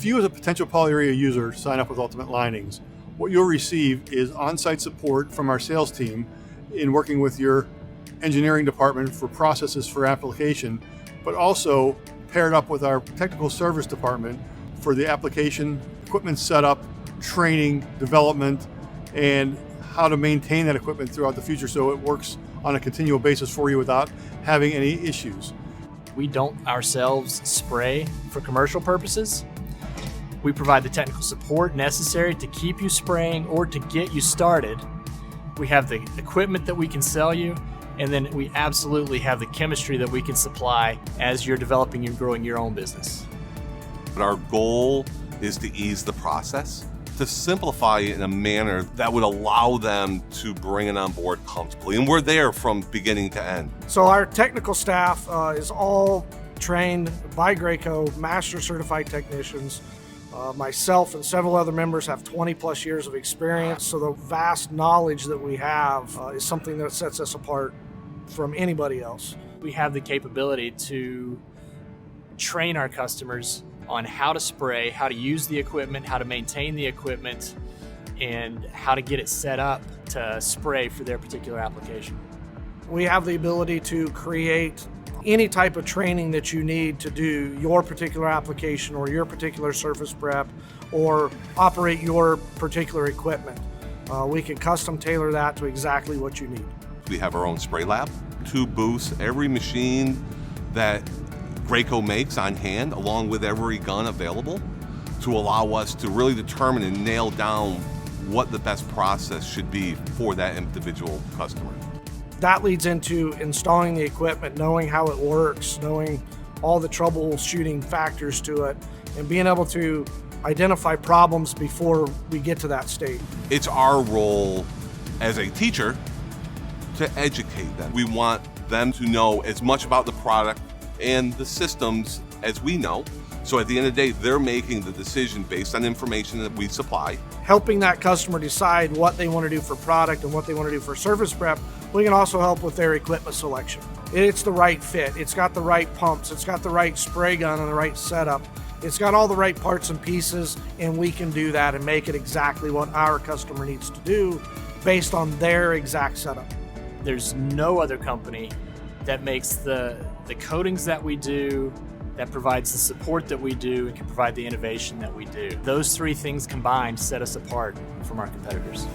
If you as a potential Polyurea user sign up with Ultimate Linings, what you'll receive is on-site support from our sales team in working with your engineering department for processes for application, but also paired up with our technical service department for the application, equipment setup, training, development, and how to maintain that equipment throughout the future so it works on a continual basis for you without having any issues. We don't ourselves spray for commercial purposes. We provide the technical support necessary to keep you spraying or to get you started. We have the equipment that we can sell you, and then we absolutely have the chemistry that we can supply as you're developing and growing your own business. But our goal is to ease the process, to simplify it in a manner that would allow them to bring it on board comfortably. And we're there from beginning to end. So our technical staff is all trained by Graco, master certified technicians. Myself and several other members have 20 plus years of experience, so the vast knowledge that we have is something that sets us apart from anybody else. We have the capability to train our customers on how to spray, how to use the equipment, how to maintain the equipment, and how to get it set up to spray for their particular application. We have the ability to create any type of training that you need to do your particular application or your particular surface prep or operate your particular equipment. We can custom tailor that to exactly what you need. We have our own spray lab, 2 booths, every machine that Graco makes on hand, along with every gun available, to allow us to really determine and nail down what the best process should be for that individual customer. That leads into installing the equipment, knowing how it works, knowing all the troubleshooting factors to it, and being able to identify problems before we get to that state. It's our role as a teacher to educate them. We want them to know as much about the product and the systems as we know. So at the end of the day, they're making the decision based on information that we supply. Helping that customer decide what they want to do for product and what they want to do for surface prep, we can also help with their equipment selection. It's the right fit, it's got the right pumps, it's got the right spray gun and the right setup. It's got all the right parts and pieces, and we can do that and make it exactly what our customer needs to do based on their exact setup. There's no other company that makes the coatings that we do, that provides the support that we do, and can provide the innovation that we do. Those 3 things combined set us apart from our competitors.